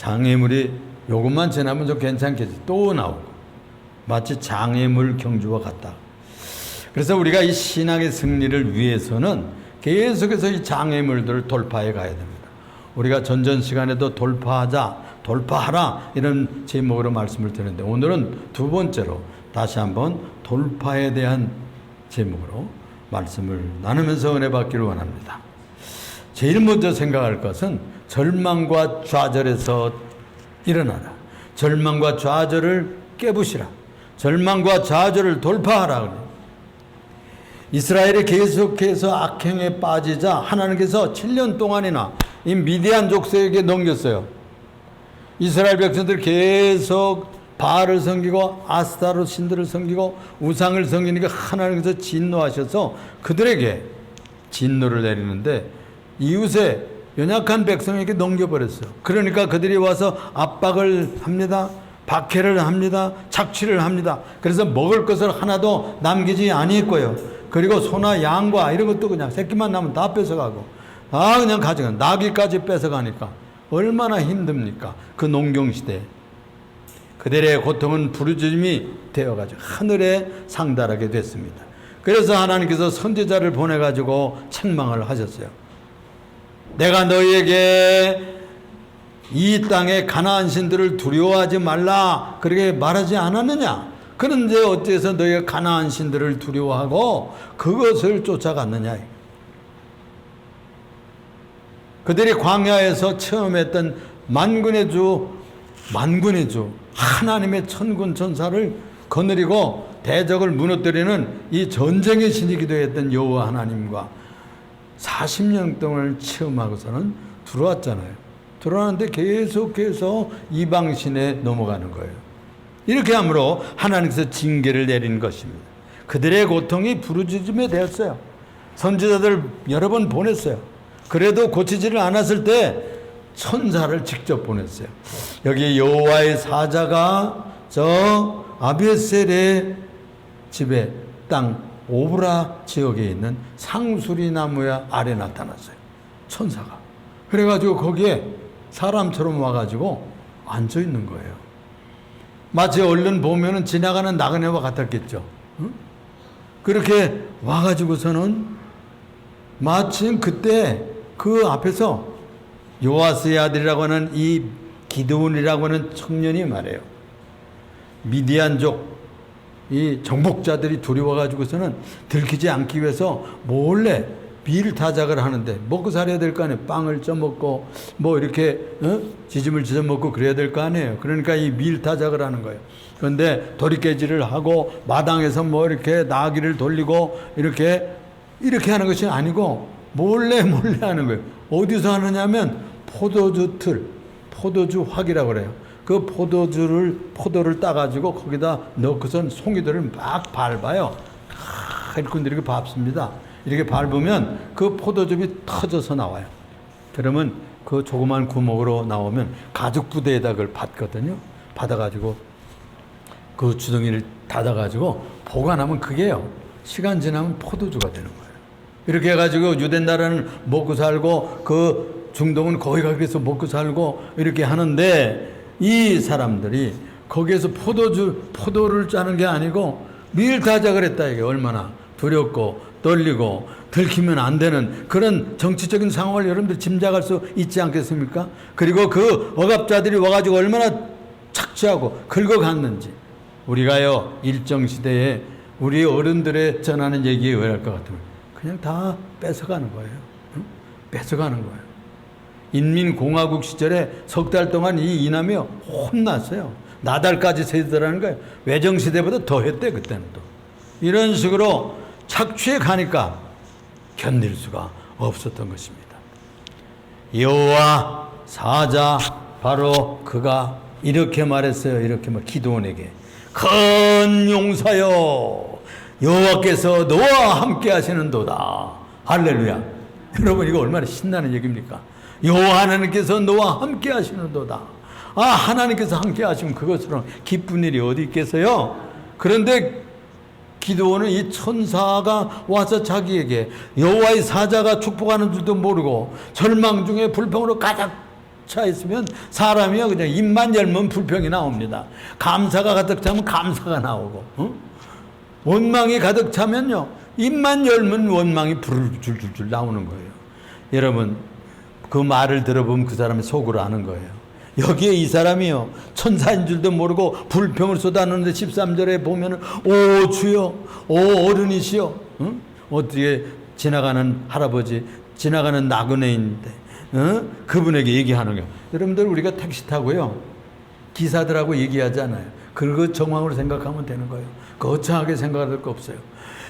장애물이 요것만 지나면 좀 괜찮겠지. 또 나오고. 마치 장애물 경주와 같다. 그래서 우리가 이 신앙의 승리를 위해서는 계속해서 이 장애물들을 돌파해 가야 됩니다. 우리가 전전 시간에도 돌파하라 이런 제목으로 말씀을 드렸는데, 오늘은 두 번째로 다시 한번 돌파에 대한 제목으로 말씀을 나누면서 은혜 받기를 원합니다. 제일 먼저 생각할 것은 절망과 좌절에서 일어나라. 절망과 좌절을 깨부시라. 절망과 좌절을 돌파하라. 이스라엘이 계속해서 악행에 빠지자 하나님께서 7년 동안이나 이 미디안 족속에게 넘겼어요. 이스라엘 백성들 계속 바알을 섬기고 아스타로 신들을 섬기고 우상을 섬기니까 하나님께서 진노하셔서 그들에게 진노를 내리는데 이웃의 연약한 백성에게 넘겨버렸어요. 그러니까 그들이 와서 압박을 합니다. 박해를 합니다. 착취를 합니다. 그래서 먹을 것을 하나도 남기지 아니했고요. 그리고 소나 양과 이런 것도 그냥 새끼만 나면 다 뺏어가고 다 그냥 가져가. 나귀까지 뺏어가니까 얼마나 힘듭니까? 그 농경시대에. 그들의 고통은 부르짖음이 되어가지고 하늘에 상달하게 됐습니다. 그래서 하나님께서 선지자를 보내가지고 책망을 하셨어요. 내가 너희에게 이 땅의 가나안 신들을 두려워하지 말라 그렇게 말하지 않았느냐? 그런데 어째서 너희가 가나안 신들을 두려워하고 그것을 쫓아갔느냐? 그들이 광야에서 체험했던 만군의 주 하나님의 천군 천사를 거느리고 대적을 무너뜨리는 이 전쟁의 신이기도 했던 여호와 하나님과 40년 동안 체험하고서는 들어왔잖아요. 들어왔는데 계속해서 이방신에 넘어가는 거예요. 이렇게 함으로 하나님께서 징계를 내린 것입니다. 그들의 고통이 부르짖음에 되었어요. 선지자들 여러 번 보냈어요. 그래도 고치지를 않았을 때 천사를 직접 보냈어요. 여기 여호와의 사자가 저 아비에셀의 집에 땅 오브라 지역에 있는 상수리 나무의 아래 나타났어요. 천사가. 그래가지고 거기에 사람처럼 와가지고 앉아 있는 거예요. 마치 얼른 보면은 지나가는 나그네와 같았겠죠. 응? 그렇게 와가지고서는 마침 그때 그 앞에서 요아스의 아들이라고 하는 이 기드온이라고 하는 청년이 말해요. 미디안족 이 정복자들이 두려워가지고서는 들키지 않기 위해서 몰래 밀타작을 하는데 먹고 살아야 될 거 아니에요. 빵을 쪄먹고 뭐 이렇게 지짐을 지져먹고 그래야 될 거 아니에요. 그러니까 이 밀타작을 하는 거예요. 그런데 도리깨질을 하고 마당에서 뭐 이렇게 나귀를 돌리고 이렇게 하는 것이 아니고 몰래 하는 거예요. 어디서 하느냐면 포도주 확이라고 그래요. 그 포도를 따가지고 거기다 넣고선 송이들을 막 밟아요. 이렇게 밟습니다. 이렇게 밟으면 그 포도즙이 터져서 나와요. 그러면 그 조그만 구멍으로 나오면 가죽 부대에다 그걸 받거든요. 받아가지고 그 주둥이를 닫아가지고 보관하면 그게요. 시간 지나면 포도주가 되는 거예요. 이렇게 해가지고 유대 나라는 먹고 살고 그 중동은 거기 가서 먹고 살고 이렇게 하는데 이 사람들이 거기에서 포도를 짜는 게 아니고 밀타작을 했다. 이게 얼마나 두렵고 떨리고 들키면 안 되는 그런 정치적인 상황을 여러분들 짐작할 수 있지 않겠습니까? 그리고 그 억압자들이 와가지고 얼마나 착취하고 긁어갔는지 우리가요 일정 시대에 우리 어른들의 전하는 얘기에 의할 것 같으면 그냥 다 뺏어가는 거예요. 응? 뺏어가는 거예요. 인민공화국 시절에 석 달 동안 이 이남이 혼났어요. 나달까지 세더라는 거예요. 외정시대보다 더 했대 그때는 또. 이런 식으로 착취해 가니까 견딜 수가 없었던 것입니다. 여호와 사자 바로 그가 이렇게 말했어요. 이렇게 기드온에게 큰 용사여 여호와께서 너와 함께 하시는도다. 할렐루야. 여러분 이거 얼마나 신나는 얘기입니까? 여호와 하나님께서 너와 함께 하시는도다. 하나님께서 함께 하시면 그것처럼 기쁜 일이 어디 있겠어요? 그런데 기드온은 이 천사가 와서 자기에게 여호와의 사자가 축복하는 줄도 모르고 절망 중에 불평으로 가득 차 있으면 사람이요 그냥 입만 열면 불평이 나옵니다. 감사가 가득 차면 감사가 나오고, 원망이 가득 차면요 입만 열면 원망이 줄줄줄 나오는 거예요. 여러분 그 말을 들어보면 그 사람의 속으로 아는 거예요. 여기에 이 사람이요 천사인 줄도 모르고 불평을 쏟아놓는데 13절에 보면은 오 주여 오 어른이시여, 어떻게 지나가는 할아버지 지나가는 나그네인데 그분에게 얘기하는 거예요. 여러분들 우리가 택시 타고요 기사들하고 얘기하잖아요. 그 정황으로 생각하면 되는 거예요. 거창하게 생각할 거 없어요.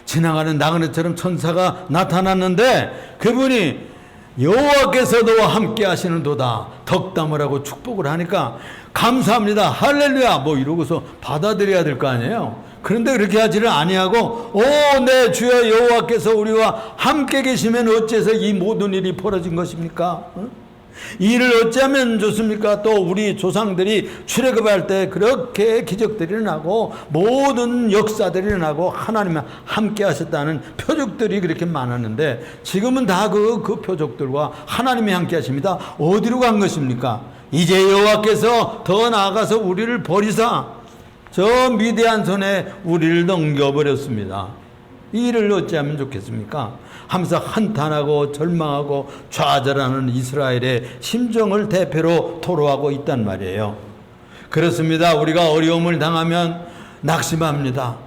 지나가는 나그네처럼 천사가 나타났는데 그분이 여호와께서 너와 함께 하시는도다 덕담을 하고 축복을 하니까 감사합니다 할렐루야 뭐 이러고서 받아들여야 될 거 아니에요. 그런데 그렇게 하지를 아니하고 오 네 주여 여호와께서 우리와 함께 계시면 어째서 이 모든 일이 벌어진 것입니까? 이를 어찌하면 좋습니까? 또 우리 조상들이 출애굽할 때 그렇게 기적들이 일어나고 모든 역사들이 일어나고 하나님이 함께 하셨다는 표적들이 그렇게 많았는데 지금은 다 그 표적들과 하나님이 함께 하십니다. 어디로 간 것입니까? 이제 여호와께서 더 나아가서 우리를 버리사 저 미디안 손에 우리를 넘겨버렸습니다. 이 일을 어찌하면 좋겠습니까? 하면서 한탄하고 절망하고 좌절하는 이스라엘의 심정을 대표로 토로하고 있단 말이에요. 그렇습니다. 우리가 어려움을 당하면 낙심합니다.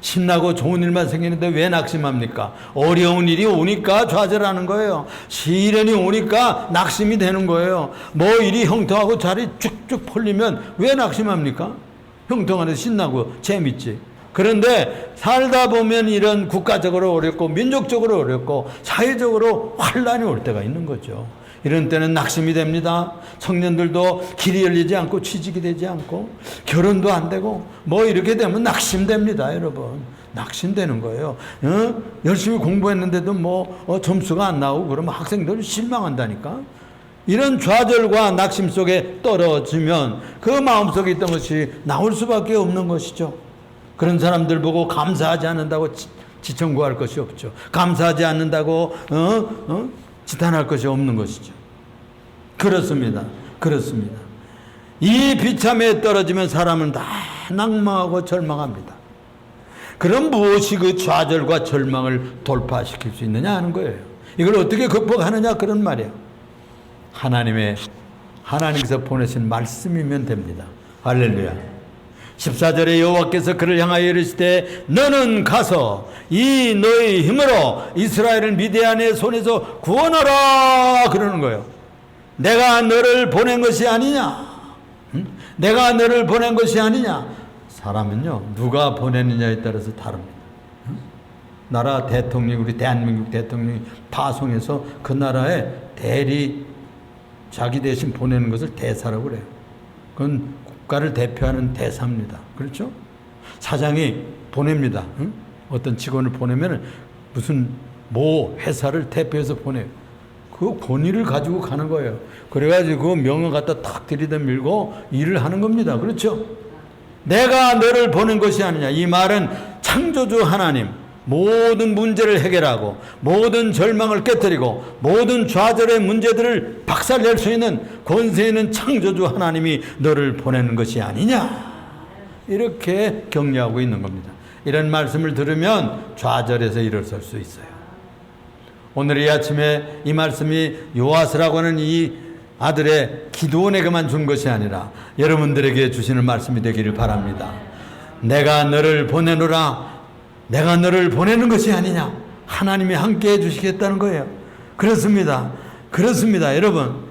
신나고 좋은 일만 생기는데 왜 낙심합니까? 어려운 일이 오니까 좌절하는 거예요. 시련이 오니까 낙심이 되는 거예요. 뭐 일이 형통하고 잘이 쭉쭉 풀리면 왜 낙심합니까? 형통하는데 신나고 재밌지. 그런데 살다 보면 이런 국가적으로 어렵고 민족적으로 어렵고 사회적으로 환란이 올 때가 있는 거죠. 이런 때는 낙심이 됩니다. 청년들도 길이 열리지 않고 취직이 되지 않고 결혼도 안 되고 뭐 이렇게 되면 낙심됩니다. 여러분 낙심되는 거예요. 열심히 공부했는데도 뭐 점수가 안 나오고 그러면 학생들이 실망한다니까. 이런 좌절과 낙심 속에 떨어지면 그 마음속에 있던 것이 나올 수밖에 없는 것이죠. 그런 사람들 보고 감사하지 않는다고 지청구할 것이 없죠. 감사하지 않는다고 지탄할 것이 없는 것이죠. 그렇습니다. 그렇습니다. 이 비참에 떨어지면 사람은 다 낙망하고 절망합니다. 그럼 무엇이 그 좌절과 절망을 돌파시킬 수 있느냐 하는 거예요. 이걸 어떻게 극복하느냐 그런 말이에요. 하나님께서 보내신 말씀이면 됩니다. 할렐루야. 14절에 여호와께서 그를 향하여 이르시되 너는 가서 이 너의 힘으로 이스라엘을 미디안의 손에서 구원하라 그러는 거예요. 내가 너를 보낸 것이 아니냐? 내가 너를 보낸 것이 아니냐? 사람은요 누가 보내느냐에 따라서 다릅니다. 나라 대통령 우리 대한민국 대통령이 파송해서 그 나라에 대리 자기 대신 보내는 것을 대사라고 그래요. 그건 국가를 대표하는 대사입니다. 그렇죠? 사장이 보냅니다. 어떤 직원을 보내면 무슨 모 회사를 대표해서 보내요. 그 권위를 가지고 가는 거예요. 그래가지고 그 명을 갖다 탁 들이대밀고 일을 하는 겁니다. 그렇죠? 내가 너를 보낸 것이 아니냐. 이 말은 창조주 하나님 모든 문제를 해결하고 모든 절망을 깨뜨리고 모든 좌절의 문제들을 박살낼 수 있는 권세 있는 창조주 하나님이 너를 보내는 것이 아니냐 이렇게 격려하고 있는 겁니다. 이런 말씀을 들으면 좌절해서 일어설 수 있어요. 오늘 이 아침에 이 말씀이 요아스라고 하는 이 아들의 기드온에게만 준 것이 아니라 여러분들에게 주시는 말씀이 되기를 바랍니다. 내가 너를 보내노라. 내가 너를 보내는 것이 아니냐. 하나님이 함께 해주시겠다는 거예요. 그렇습니다. 그렇습니다. 여러분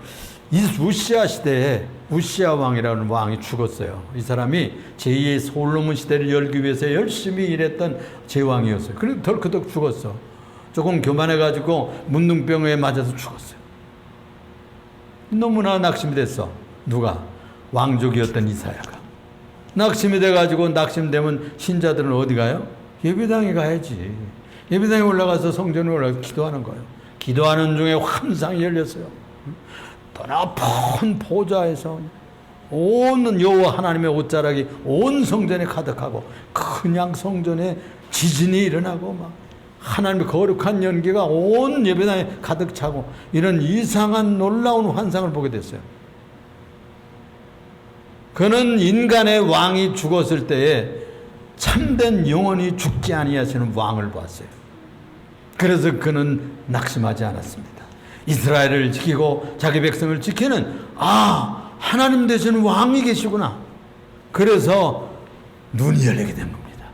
이 우시아 시대에 우시아 왕이라는 왕이 죽었어요. 이 사람이 제2의 솔로몬 시대를 열기 위해서 열심히 일했던 제왕이었어요. 그래도 덜커덕 죽었어. 조금 교만해가지고 문둥병에 맞아서 죽었어요. 너무나 낙심이 됐어. 누가? 왕족이었던 이사야가. 낙심이 돼가지고 낙심되면 신자들은 어디 가요? 예배당에 가야지. 예배당에 올라가서 성전에 올라가서 기도하는 거예요. 기도하는 중에 환상이 열렸어요. 더 높은 보좌에서 온 여호와 하나님의 옷자락이 온 성전에 가득하고 그냥 성전에 지진이 일어나고 막 하나님의 거룩한 연기가 온 예배당에 가득 차고 이런 이상한 놀라운 환상을 보게 됐어요. 그는 인간의 왕이 죽었을 때에 참된 영원히 죽지 아니하시는 왕을 봤어요. 그래서 그는 낙심하지 않았습니다. 이스라엘을 지키고 자기 백성을 지키는 하나님 되시는 왕이 계시구나. 그래서 눈이 열리게 된 겁니다.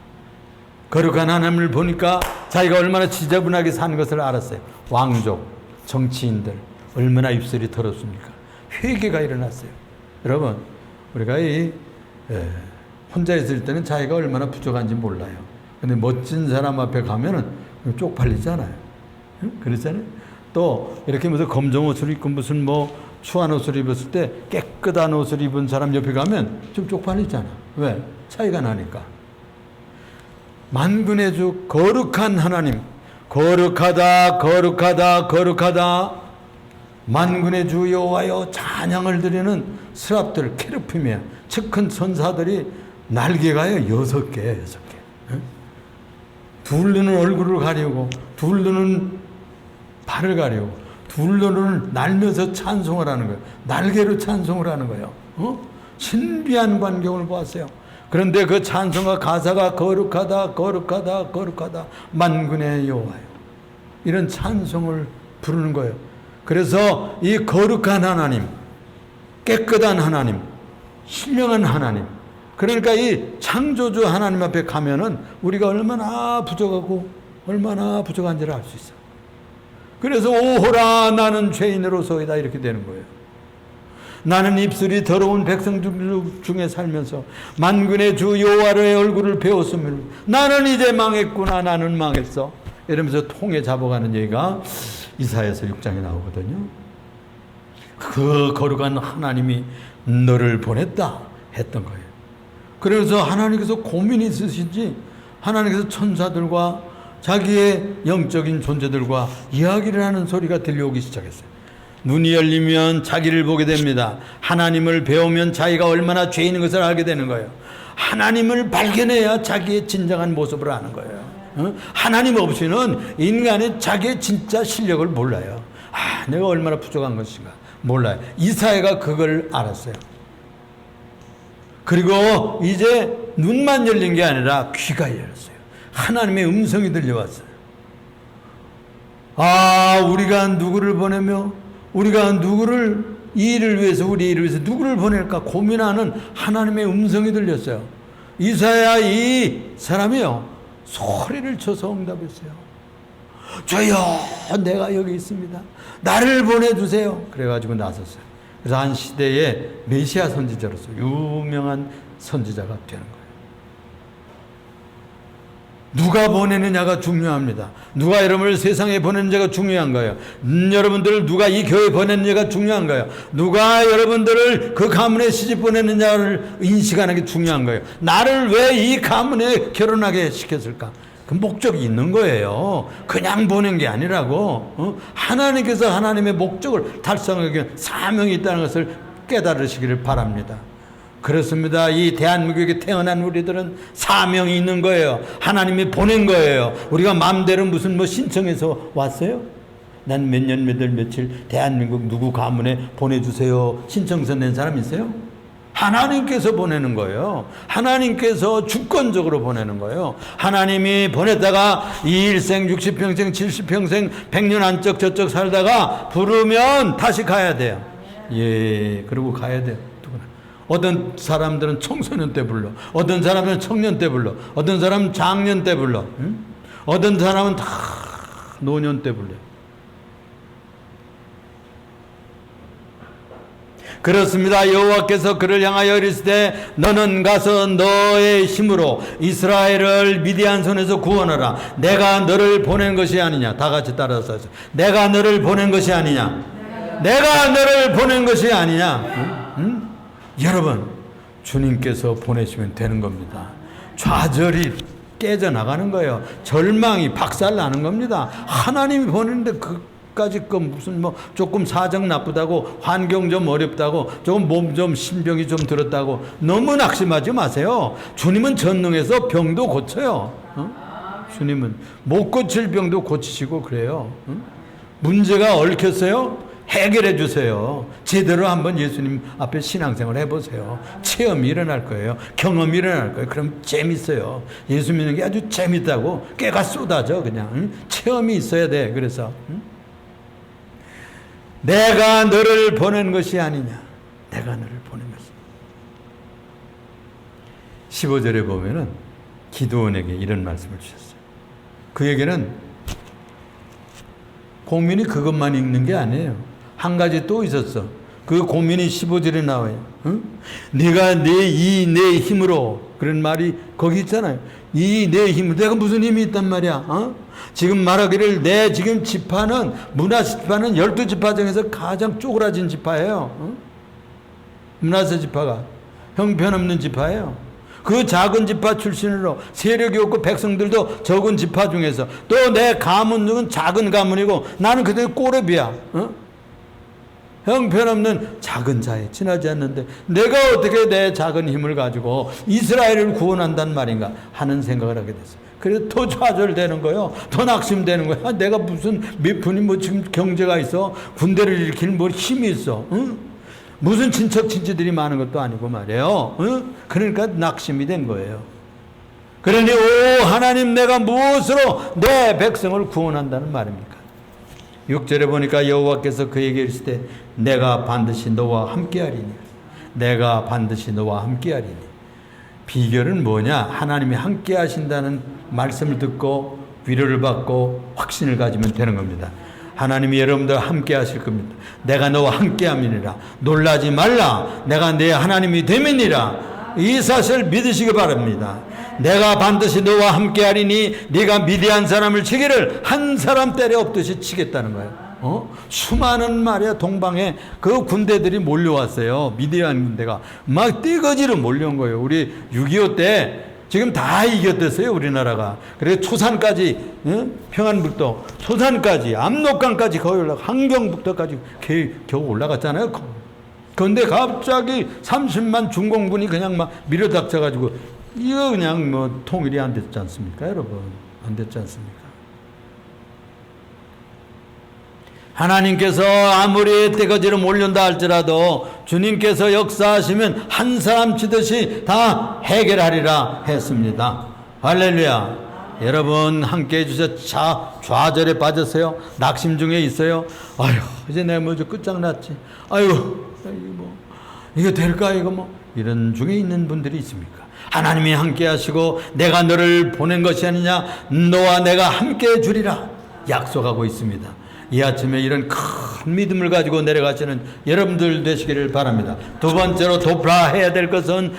거룩한 하나님을 보니까 자기가 얼마나 지저분하게 사는 것을 알았어요. 왕족, 정치인들 얼마나 입술이 더럽습니까? 회개가 일어났어요. 여러분, 우리가 혼자 있을 때는 자기가 얼마나 부족한지 몰라요. 근데 멋진 사람 앞에 가면은 쪽팔리잖아요. 그렇잖아요. 또 이렇게 무슨 검정 옷을 입고 무슨 추한 옷을 입었을 때 깨끗한 옷을 입은 사람 옆에 가면 좀 쪽팔리잖아. 왜? 차이가 나니까. 만군의 주 거룩한 하나님, 거룩하다 거룩하다 거룩하다, 만군의 주 여호와여 찬양을 드리는 스랍들, 케르빔이야. 큰 천사들이 날개가요 6개. 둘 눈은 얼굴을 가리고 둘 눈은 발을 가리고 둘 눈을 날면서 찬송을 하는 거예요. 날개로 찬송을 하는 거예요. 신비한 광경을 보았어요. 그런데 그 찬송과 가사가 거룩하다 거룩하다 거룩하다 만군의 여호와여, 이런 찬송을 부르는 거예요. 그래서 이 거룩한 하나님, 깨끗한 하나님, 신령한 하나님, 그러니까 이 창조주 하나님 앞에 가면은 우리가 얼마나 부족하고 얼마나 부족한지를 알 수 있어요. 그래서 오호라 나는 죄인으로서이다 이렇게 되는 거예요. 나는 입술이 더러운 백성 중에 살면서 만군의 주 여호와의 얼굴을 배웠으므로 나는 이제 망했구나, 나는 망했어, 이러면서 통에 잡아가는 얘기가 이사야서 6장에 나오거든요. 그 거룩한 하나님이 너를 보냈다 했던 거예요. 그래서 하나님께서 고민이 있으신지 하나님께서 천사들과 자기의 영적인 존재들과 이야기를 하는 소리가 들려오기 시작했어요. 눈이 열리면 자기를 보게 됩니다. 하나님을 배우면 자기가 얼마나 죄인인 것을 알게 되는 거예요. 하나님을 발견해야 자기의 진정한 모습을 아는 거예요. 하나님 없이는 인간이 자기의 진짜 실력을 몰라요. 내가 얼마나 부족한 것인가 몰라요. 이사야가 그걸 알았어요. 그리고 이제 눈만 열린 게 아니라 귀가 열렸어요. 하나님의 음성이 들려왔어요. 우리가 누구를 보내며 우리가 누구를 이 일을 위해서 우리 일을 위해서 누구를 보낼까 고민하는 하나님의 음성이 들렸어요. 이사야 이 사람이요 소리를 쳐서 응답했어요. 주여 내가 여기 있습니다. 나를 보내주세요. 그래가지고 나섰어요. 그래서 한 시대의 메시아 선지자로서 유명한 선지자가 되는 거예요. 누가 보내느냐가 중요합니다. 누가 여러분을 세상에 보내느냐가 중요한 거예요. 여러분들을 누가 이 교회에 보내느냐가 중요한 거예요. 누가 여러분들을 그 가문에 시집 보내느냐를 인식하는 게 중요한 거예요. 나를 왜 이 가문에 결혼하게 시켰을까? 그 목적이 있는 거예요. 그냥 보낸 게 아니라고. 하나님께서 하나님의 목적을 달성하기 위한 사명이 있다는 것을 깨달으시기를 바랍니다. 그렇습니다. 이 대한민국에 태어난 우리들은 사명이 있는 거예요. 하나님이 보낸 거예요. 우리가 마음대로 무슨 신청해서 왔어요? 난 몇 년 몇 월 며칠 대한민국 누구 가문에 보내주세요 신청서 낸 사람 있어요? 하나님께서 보내는 거예요. 하나님께서 주권적으로 보내는 거예요. 하나님이 보냈다가 이 일생 60평생 70평생 100년 안쪽 저쪽 살다가 부르면 다시 가야 돼요. 그리고 가야 돼요. 어떤 사람들은 청소년 때 불러, 어떤 사람은 청년 때 불러, 어떤 사람은 장년 때 불러, 어떤 사람은 다 노년 때 불러. 그렇습니다. 여호와께서 그를 향하여 이르시되 너는 가서 너의 힘으로 이스라엘을 미디안 손에서 구원하라. 내가 너를 보낸 것이 아니냐. 다 같이 따라서 내가 너를 보낸 것이 아니냐. 내가 너를 보낸 것이 아니냐. 여러분, 주님께서 보내시면 되는 겁니다. 좌절이 깨져나가는 거예요. 절망이 박살나는 겁니다. 하나님이 보내는데 그까지 무슨 조금 사정 나쁘다고, 환경 좀 어렵다고, 조금 몸 좀 신병이 좀 들었다고 너무 낙심하지 마세요. 주님은 전능해서 병도 고쳐요. 주님은 못 고칠 병도 고치시고 그래요. 응? 문제가 얽혔어요? 해결해 주세요. 제대로 한번 예수님 앞에 신앙생활 해보세요. 체험이 일어날 거예요. 경험이 일어날 거예요. 그럼 재밌어요. 예수 믿는 게 아주 재밌다고 깨가 쏟아져 그냥. 응? 체험이 있어야 돼. 그래서 응? 내가 너를 보낸 것이 아니냐. 내가 너를 보낸 것이. 15절에 보면은 기드온에게 이런 말씀을 주셨어요. 그에게는 고민이 그것만 읽는 게 아니에요. 한 가지 또 있었어. 그 고민이 15절에 나와요. 응? 네가 내 힘으로, 그런 말이 거기 있잖아요. 내 힘으로. 내가 무슨 힘이 있단 말이야. 어? 지금 말하기를 내 지금 지파는, 므낫세 지파는 12지파 중에서 가장 쪼그라진 지파예요. 어? 므낫세 지파가 형편없는 지파예요. 그 작은 지파 출신으로 세력이 없고 백성들도 적은 지파 중에서 또 내 가문은 작은 가문이고 나는 그대로 꼬렙이야. 어? 형편없는 작은 자에 지나지 않는데 내가 어떻게 내 작은 힘을 가지고 이스라엘을 구원한단 말인가 하는 생각을 하게 됐어요. 그래서 더 좌절되는 거예요. 더 낙심되는 거예요. 아, 내가 무슨 몇 분이 뭐 지금 경제가 있어, 군대를 일으킬 뭐 힘이 있어. 응? 무슨 친척친지들이 많은 것도 아니고 말이에요. 응? 그러니까 낙심이 된 거예요. 그러니 오 하나님, 내가 무엇으로 내 백성을 구원한다는 말입니까? 6절에 보니까 여호와께서 그에게 이르시되 내가 반드시 너와 함께하리니, 내가 반드시 너와 함께하리니. 비결은 뭐냐? 하나님이 함께하신다는 말씀을 듣고 위로를 받고 확신을 가지면 되는 겁니다. 하나님이 여러분들 함께 하실 겁니다. 내가 너와 함께 함이니라. 놀라지 말라. 내가 내 하나님이 됨이니라. 이 사실을 믿으시기 바랍니다. 내가 반드시 너와 함께 하리니 네가 미디안 사람을 치기를 한 사람 때려 엎듯이 치겠다는 거예요. 수많은 말이야 동방에 그 군대들이 몰려왔어요. 미디안 군대가 막 띠거지로 몰려온 거예요. 우리 6.25 때 지금 다 이겼댔어요, 우리나라가. 그래서 초산까지, 평안북도, 초산까지, 압록강까지 거의 올라가, 함경북도까지 겨우 올라갔잖아요. 그런데 갑자기 30만 중공군이 그냥 막 밀어닥쳐가지고, 이거 그냥 뭐 통일이 안 됐지 않습니까, 여러분? 안 됐지 않습니까? 하나님께서 아무리 떼거지로 몰린다 할지라도 주님께서 역사하시면 한 사람 치듯이 다 해결하리라 했습니다. 할렐루야. 여러분 함께 해주셔서 좌절에 빠졌어요? 낙심 중에 있어요? 아유 이제 내가 뭐 끝장났지. 아유 이거 될까 이거 뭐 이런 중에 있는 분들이 있습니까? 하나님이 함께 하시고 내가 너를 보낸 것이 아니냐, 너와 내가 함께 해주리라 약속하고 있습니다. 이 아침에 이런 큰 믿음을 가지고 내려가시는 여러분들 되시기를 바랍니다. 두 번째로 돌파해야 될 것은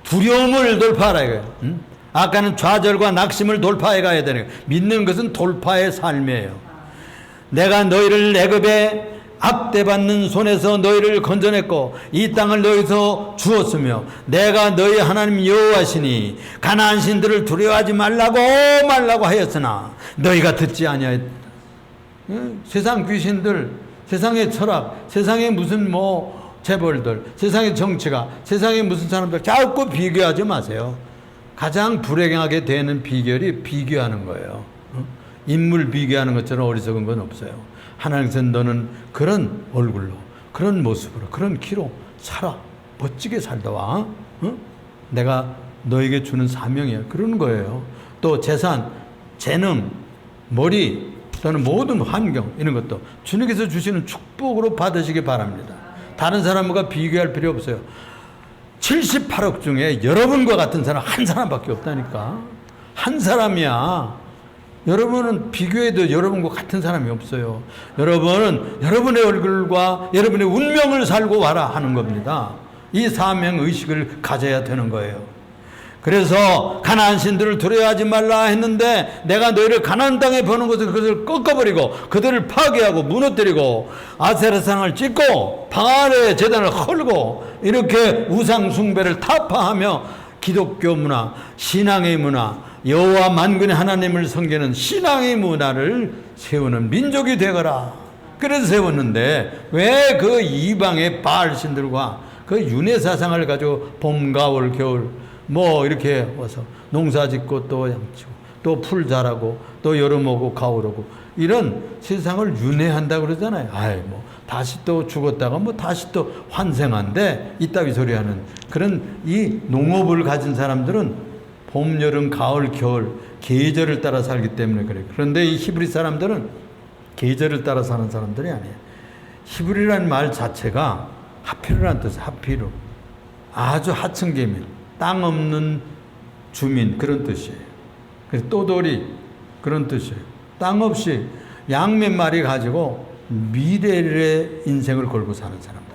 두려움을 돌파하라 이거예요. 아까는 좌절과 낙심을 돌파해 가야 되는 거예요. 믿는 것은 돌파의 삶이에요. 내가 너희를 애굽의 압대받는 손에서 너희를 건져냈고 이 땅을 너희서 주었으며 내가 너희 하나님 여호와시니 가나안 신들을 두려워하지 말라고 하였으나 너희가 듣지 아니하였다. 세상 귀신들, 세상의 철학, 세상의 무슨 뭐 재벌들, 세상의 정치가, 세상의 무슨 사람들 자꾸 비교하지 마세요. 가장 불행하게 되는 비결이 비교하는 거예요. 인물 비교하는 것처럼 어리석은 건 없어요. 하나님께서 너는 그런 얼굴로, 그런 모습으로, 그런 키로 살아. 멋지게 살다 와. 내가 너에게 주는 사명이야. 그러는 거예요. 또 재산, 재능, 머리, 또는 모든 환경 이런 것도 주님께서 주시는 축복으로 받으시기 바랍니다. 다른 사람과 비교할 필요 없어요. 78억 중에 여러분과 같은 사람 한 사람밖에 없다니까. 한 사람이야. 여러분은 비교해도 여러분과 같은 사람이 없어요. 여러분은 여러분의 얼굴과 여러분의 운명을 살고 와라 하는 겁니다. 이 사명 의식을 가져야 되는 거예요. 그래서 가나안 신들을 두려워하지 말라 했는데 내가 너희를 가나안 땅에 보는 것을 그들을 꺾어버리고 그들을 파괴하고 무너뜨리고 아세라상을 찍고 바알의 제단을 헐고 이렇게 우상 숭배를 타파하며 기독교 문화, 신앙의 문화, 여호와 만군의 하나님을 섬기는 신앙의 문화를 세우는 민족이 되거라. 그래서 세웠는데 왜 그 이방의 바알 신들과 그 윤회 사상을 가지고 봄, 가을, 겨울 뭐 이렇게 와서 농사 짓고 또 양치고 또 풀 자라고 또 여름 오고 가을 오고 이런 세상을 윤회한다 그러잖아요. 아이 뭐 다시 또 죽었다가 뭐 다시 또 환생한데 이따위 소리하는 그런 이 농업을 가진 사람들은 봄, 여름, 가을, 겨울 계절을 따라 살기 때문에 그래요. 그런데 이 히브리 사람들은 계절을 따라 사는 사람들이 아니에요. 히브리라는 말 자체가 하피르라는 뜻이에요. 하피르. 아주 하층계민, 땅 없는 주민 그런 뜻이에요. 그래서 또돌이 그런 뜻이에요. 땅 없이 양 몇 마리 가지고 미래의 인생을 걸고 사는 사람들.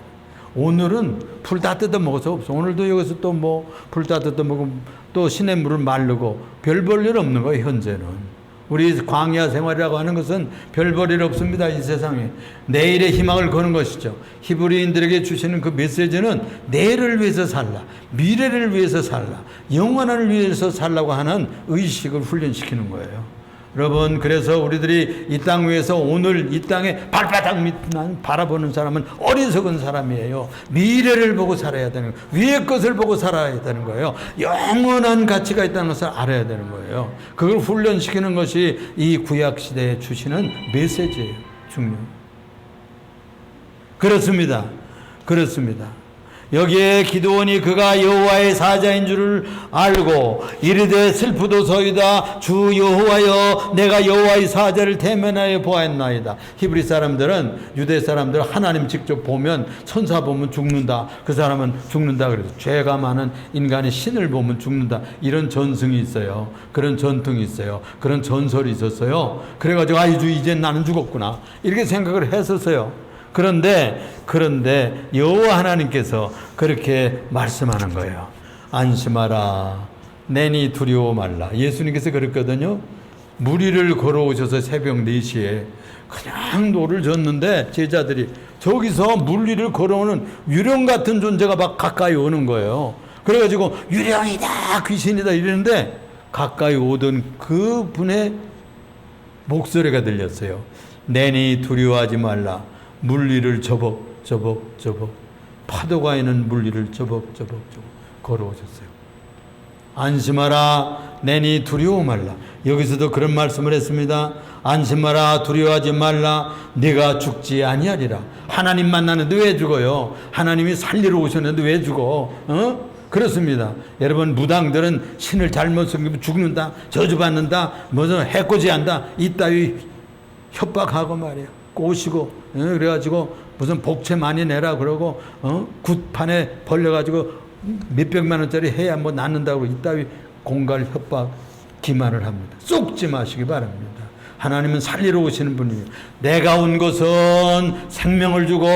오늘은 풀 다 뜯어 먹어서 없어. 오늘도 여기서 또 뭐 풀 다 뜯어 먹으면 또 시냇물을 마르고 별 볼 일 없는 거예요. 현재는. 우리 광야 생활이라고 하는 것은 별 볼 일 없습니다. 이 세상에. 내일의 희망을 거는 것이죠. 히브리인들에게 주시는 그 메시지는 내일을 위해서 살라. 미래를 위해서 살라. 영원한을 위해서 살라고 하는 의식을 훈련시키는 거예요. 여러분 그래서 우리들이 이 땅 위에서 오늘 이 땅에 발바닥 밑만 바라보는 사람은 어리석은 사람이에요. 미래를 보고 살아야 되는 거예요. 위의 것을 보고 살아야 되는 거예요. 영원한 가치가 있다는 것을 알아야 되는 거예요. 그걸 훈련시키는 것이 이 구약시대에 주시는 메시지예요. 중요해요. 그렇습니다. 그렇습니다. 여기에 기드온이 그가 여호와의 사자인 줄을 알고 이르되 슬프도소이다 주 여호와여 내가 여호와의 사자를 대면하여 보았나이다. 히브리 사람들은 유대 사람들 하나님 직접 보면 천사 보면 죽는다. 그 사람은 죽는다 그래서 죄가 많은 인간이 신을 보면 죽는다. 이런 전승이 있어요. 그런 전통이 있어요. 그런 전설이 있었어요. 그래가지고 이제 나는 죽었구나 이렇게 생각을 했었어요. 그런데 여호와 하나님께서 그렇게 말씀하는 거예요. 안심하라 내니 두려워 말라. 예수님께서 그랬거든요. 무리를 걸어오셔서 새벽 4시에 그냥 노를 젓는데 제자들이 저기서 물리를 걸어오는 유령 같은 존재가 막 가까이 오는 거예요. 그래가지고 유령이다 귀신이다 이러는데 가까이 오던 그 분의 목소리가 들렸어요. 내니 두려워하지 말라. 물리를 저벅 파도가 있는 물리를 저벅 걸어오셨어요. 안심하라 내니 두려워 말라. 여기서도 그런 말씀을 했습니다. 안심하라 두려워하지 말라 네가 죽지 아니하리라. 하나님 만나는데 왜 죽어요? 하나님이 살리러 오셨는데 왜 죽어? 그렇습니다. 여러분 무당들은 신을 잘못 섬기면 죽는다 저주받는다 무슨 해코지한다 이따위 협박하고 말이에요. 꼬시고 그래가지고 무슨 복채 많이 내라 그러고 굿판에 벌려가지고 몇백만 원짜리 해야 뭐 낳는다고 이따위 공갈 협박 기만을 합니다. 쏙지 마시기 바랍니다. 하나님은 살리러 오시는 분이에요. 내가 온 것은 생명을 주고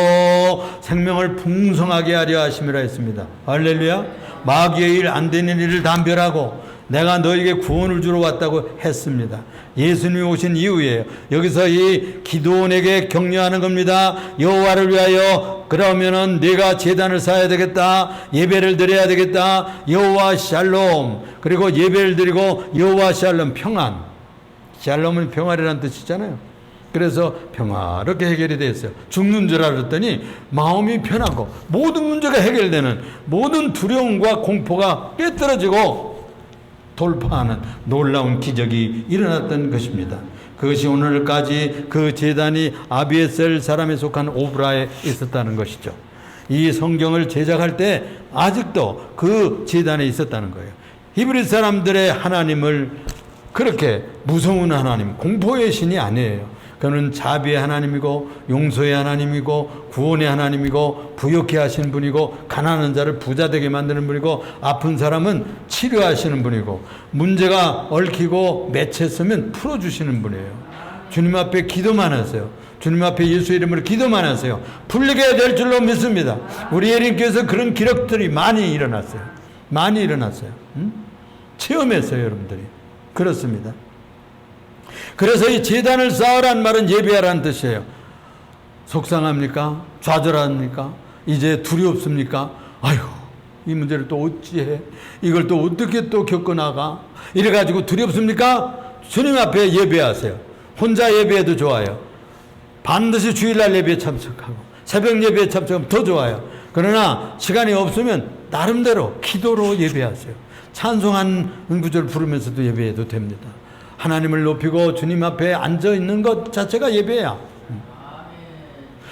생명을 풍성하게 하려 하심이라 했습니다. 할렐루야. 마귀의 일 안 되는 일을 담별하고 내가 너에게 구원을 주러 왔다고 했습니다. 예수님이 오신 이후에 여기서 이 기드온에게 격려하는 겁니다. 여호와를 위하여 그러면은 네가 제단을 쌓아야 되겠다. 예배를 드려야 되겠다. 여호와 샬롬. 그리고 예배를 드리고 여호와 샬롬 평안. 샬롬은 평화라는 뜻이잖아요. 그래서 평화롭게 해결이 됐어요. 죽는 줄 알았더니 마음이 편하고 모든 문제가 해결되는 모든 두려움과 공포가 깨뜨려지고 돌파하는 놀라운 기적이 일어났던 것입니다. 그것이 오늘까지 그 제단이 아비에셀 사람에 속한 오브라에 있었다는 것이죠. 이 성경을 제작할 때 아직도 그 제단에 있었다는 거예요. 히브리 사람들의 하나님을 그렇게 무서운 하나님, 공포의 신이 아니에요. 그는 자비의 하나님이고 용서의 하나님이고 구원의 하나님이고 부욕해 하시는 분이고 가난한 자를 부자 되게 만드는 분이고 아픈 사람은 치료하시는 분이고 문제가 얽히고 맺혔으면 풀어주시는 분이에요. 주님 앞에 기도만 하세요. 주님 앞에 예수 이름으로 기도만 하세요. 풀리게 될 줄로 믿습니다. 우리 예수님께서 그런 기록들이 많이 일어났어요. 많이 일어났어요. 체험했어요, 여러분들이. 그렇습니다. 그래서 이 제단을 쌓으란 말은 예배하라는 뜻이에요. 속상합니까? 좌절합니까? 이제 두렵습니까? 아유, 이 문제를 또 어찌해? 이걸 또 어떻게 또 겪어나가? 이래가지고 두렵습니까? 주님 앞에 예배하세요. 혼자 예배해도 좋아요. 반드시 주일날 예배에 참석하고 새벽 예배에 참석하면 더 좋아요. 그러나 시간이 없으면 나름대로 기도로 예배하세요. 찬송한 구절 부르면서도 예배해도 됩니다. 하나님을 높이고 주님 앞에 앉아 있는 것 자체가 예배야.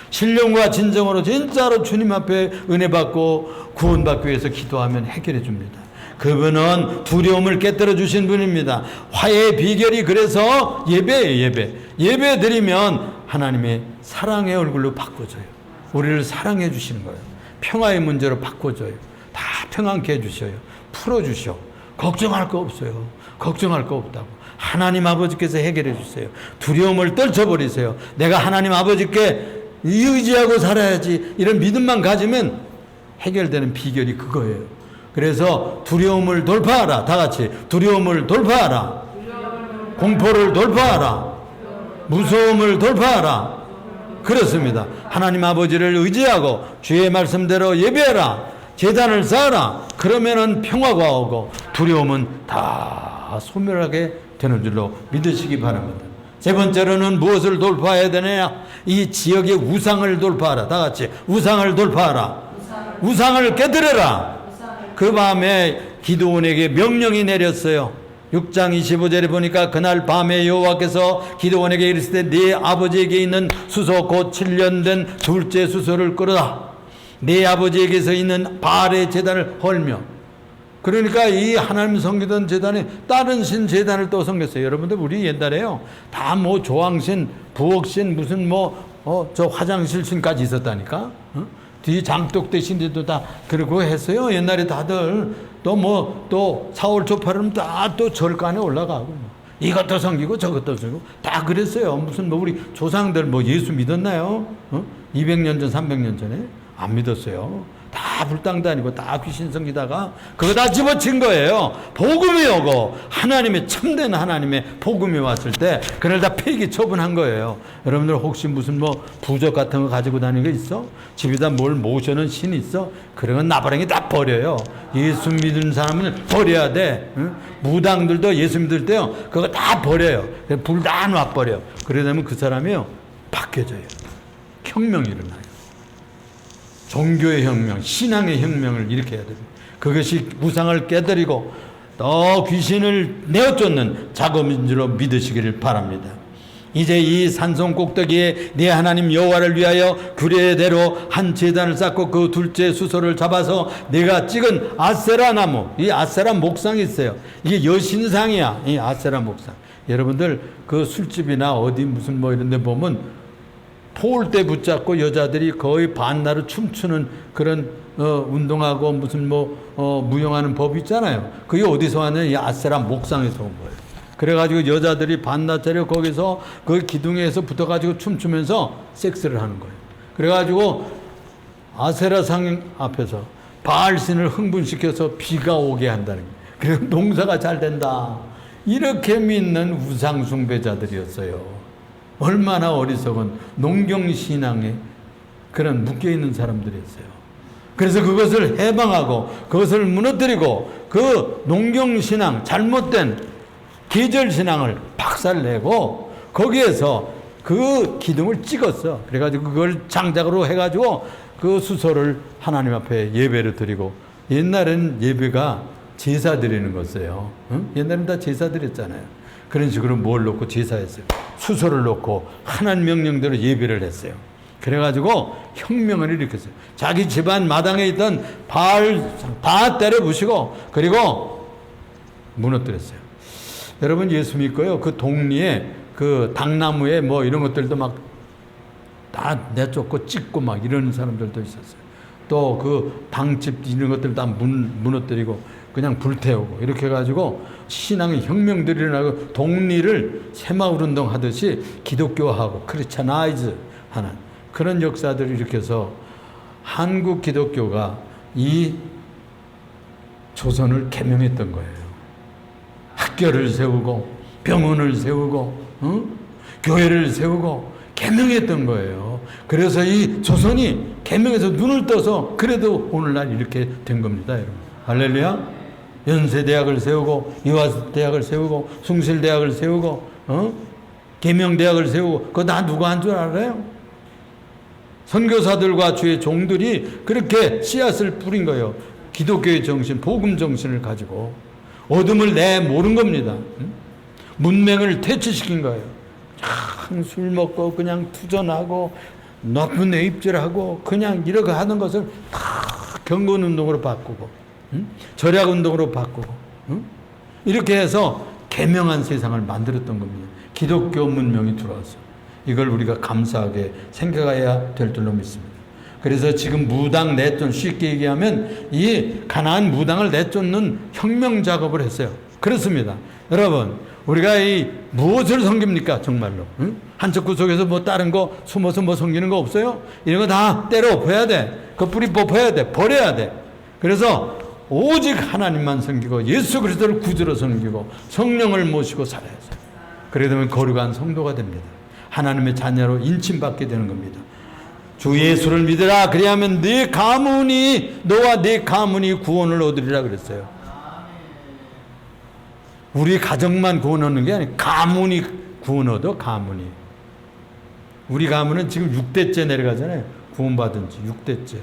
신령과 진정으로 진짜로 주님 앞에 은혜 받고 구원받기 위해서 기도하면 해결해 줍니다. 그분은 두려움을 깨뜨려 주신 분입니다. 화해의 비결이 그래서 예배예요. 예배 드리면 하나님의 사랑의 얼굴로 바꿔줘요. 우리를 사랑해 주시는 거예요. 평화의 문제로 바꿔줘요. 다 평안케 해주셔요. 풀어주셔. 걱정할 거 없어요. 걱정할 거 없다고. 하나님 아버지께서 해결해 주세요. 두려움을 떨쳐버리세요. 내가 하나님 아버지께 의지하고 살아야지, 이런 믿음만 가지면 해결되는 비결이 그거예요. 그래서 두려움을 돌파하라. 다 같이 두려움을 돌파하라. 공포를 돌파하라. 무서움을 돌파하라. 그렇습니다. 하나님 아버지를 의지하고 주의 말씀대로 예배하라. 제단을 쌓아라. 그러면은 평화가 오고 두려움은 다 소멸하게 되는 줄로 믿으시기 바랍니다. 세 번째로는 무엇을 돌파해야 되느냐? 이 지역의 우상을 돌파하라. 다 같이 우상을 돌파하라. 우상을 깨뜨려라. 그 밤에 기드온에게 명령이 내렸어요. 6장 25절에 보니까 그날 밤에 여호와께서 기드온에게 이르시되 네 아버지에게 있는 수소 곧 7년 된 둘째 수소를 끌어다. 네 아버지에게서 있는 바알의 제단을 헐며. 그러니까 이 하나님 섬기던 제단에 다른 신 제단을 또 섬겼어요. 여러분들 우리 옛날에요 다 뭐 조항신, 부엌신, 무슨 저 화장실 신까지 있었다니까. 뒤 장독대 신들도 다 그러고 했어요. 옛날에 다들 또 4월 초팔은 다 또 절간에 올라가고 이것도 섬기고 저것도 섬기고 다 그랬어요. 무슨 우리 조상들 예수 믿었나요? 200년 전 300년 전에 안 믿었어요. 다 불당 다니고 다 귀신 섬기다가 그거 다 집어친 거예요. 복음이 오고 하나님의 참된 하나님의 복음이 왔을 때 그걸 다 폐기 처분한 거예요. 여러분들 혹시 무슨 부적 같은 거 가지고 다니는 거 있어? 집에다 뭘 모셔놓은 신 있어? 그런 건 나발행이 다 버려요. 예수 믿는 사람은 버려야 돼. 응? 무당들도 예수 믿을 때요 그거 다 버려요. 불 다 놔버려요. 그러려면 그 사람이요 바뀌어져요. 혁명이 일어나요. 종교의 혁명, 신앙의 혁명을 일으켜야 됩니다. 그것이 우상을 깨뜨리고 또 귀신을 내어쫓는 작업인 줄로 믿으시기를 바랍니다. 이제 이 산성 꼭대기에 네 하나님 여호와를 위하여 규례대로 한 제단을 쌓고 그 둘째 수소를 잡아서 내가 찍은 아세라 나무, 이 아세라 목상이 있어요. 이게 여신상이야. 이 아세라 목상. 여러분들 그 술집이나 어디 무슨 이런 데 보면 포올대 붙잡고 여자들이 거의 반나절 춤추는 그런 운동하고 무슨 무용하는 법이 있잖아요. 그게 어디서 왔냐면 이 아세라 목상에서 온 거예요. 그래가지고 여자들이 반나절에 거기서 그 기둥에서 붙어가지고 춤추면서 섹스를 하는 거예요. 그래가지고 아세라 상 앞에서 바알신을 흥분시켜서 비가 오게 한다는 거예요. 그래서 농사가 잘 된다. 이렇게 믿는 우상 숭배자들이었어요. 얼마나 어리석은 농경신앙에 그런 묶여있는 사람들이었어요. 그래서 그것을 해방하고 그것을 무너뜨리고 그 농경신앙, 잘못된 계절신앙을 박살내고 거기에서 그 기둥을 찍었어. 그래가지고 그걸 장작으로 해가지고 그 수소를 하나님 앞에 예배를 드리고, 옛날에는 예배가 제사 드리는 거였어요. 응? 옛날에는 다 제사 드렸잖아요. 그런 식으로 뭘 놓고 제사했어요. 수소를 놓고 하나님 명령대로 예배를 했어요. 그래가지고 혁명을 일으켰어요. 자기 집안 마당에 있던 바알 다 때려 부시고 그리고 무너뜨렸어요. 여러분 예수 믿고요. 그 동리에 그 당나무에 이런 것들도 막 다 내쫓고 찍고 막 이러는 사람들도 있었어요. 또 그 당집 이런 것들 다 무너뜨리고 그냥 불태우고 이렇게 해가지고 신앙의 혁명들이 일어나고 동리를 새마을 운동 하듯이 기독교하고 크리스찬아이즈 하는 그런 역사들을 일으켜서 한국 기독교가 이 조선을 개명했던 거예요. 학교를 세우고 병원을 세우고 교회를 세우고 개명했던 거예요. 그래서 이 조선이 개명해서 눈을 떠서 그래도 오늘날 이렇게 된 겁니다, 여러분. 할렐루야. 연세대학을 세우고 이화대학을 세우고 숭실대학을 세우고 계명대학을 세우고 그거 다 누가 한 줄 알아요? 선교사들과 주의 종들이 그렇게 씨앗을 뿌린 거예요. 기독교의 정신, 복음 정신을 가지고 어둠을 내모른 겁니다. 문맹을 퇴치시킨 거예요. 술 먹고 그냥 투전하고 나쁜 애입질하고 그냥 이렇게 하는 것을 다 경건운동으로 바꾸고, 절약운동으로 바꾸고, 이렇게 해서 개명한 세상을 만들었던 겁니다. 기독교 문명이 들어와서. 이걸 우리가 감사하게 생각해야 될 줄로 믿습니다. 그래서 지금 무당 내쫓, 쉽게 얘기하면 이 가나안 무당을 내쫓는 혁명 작업을 했어요. 그렇습니다. 여러분, 우리가 이 무엇을 섬깁니까? 정말로. 한쪽 구석에서 뭐 다른 거 숨어서 뭐 섬기는 거 없어요? 이런 거 다 때려 엎어야 돼. 그 뿌리 뽑아야 돼. 버려야 돼. 그래서 오직 하나님만 섬기고 예수 그리스도를 구주로 섬기고 성령을 모시고 살아야 돼요. 그래 되면 거룩한 성도가 됩니다. 하나님의 자녀로 인침받게 되는 겁니다. 주 예수를 믿으라. 그리하면 네 가문이, 너와 네 가문이 구원을 얻으리라 그랬어요. 우리 가정만 구원 얻는 게 아니고 가문이 구원 얻어. 가문이. 우리 가문은 지금 6대째 내려가잖아요. 구원받은 지 6대째.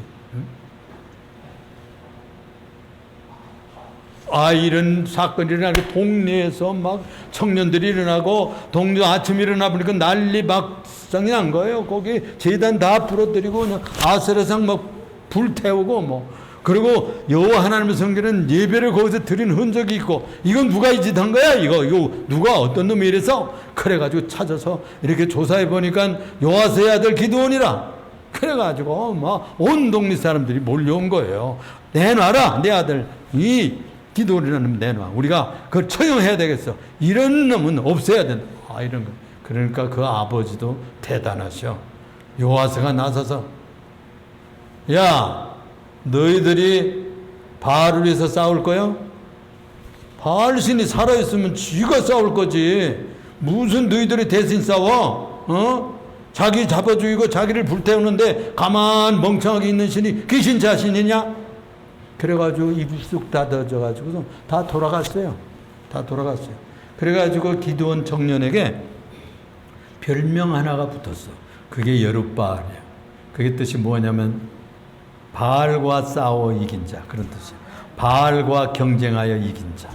이런 사건이 일어나고 동네에서 막 청년들이 일어나고 동네 아침에 일어나 보니까 난리 막상이 난 거예요. 거기 제단 다 부러뜨리고 그냥 아세라상 막 불태우고 뭐. 그리고 여호와 하나님의 성전은 예배를 거기서 드린 흔적이 있고, 이건 누가 이 짓 한 거야? 이거 누가 어떤 놈이 이래서? 그래가지고 찾아서 이렇게 조사해 보니까 요아스의 아들 기드온이라. 그래가지고 막 온 동네 사람들이 몰려온 거예요. 내놔라, 내 아들 이 기드온이라는 놈 내놔. 우리가 그걸 처형해야 되겠어. 이런 놈은 없애야 된다. 이런 거. 그러니까 그 아버지도 대단하셔. 요아스가 나서서, 야, 너희들이 바알을 위해서 싸울 거야? 바알 신이 살아있으면 쥐가 싸울 거지. 무슨 너희들이 대신 싸워? 자기 잡아 죽이고 자기를 불태우는데 가만 멍청하게 있는 신이 귀신 자신이냐? 그래가지고 입이 쑥 닫아져가지고 다 돌아갔어요. 다 돌아갔어요. 그래가지고 기드온 청년에게 별명 하나가 붙었어. 그게 여룻바알이야. 그게 뜻이 뭐냐면 바알과 싸워 이긴 자, 그런 뜻이에요. 바알과 경쟁하여 이긴 자.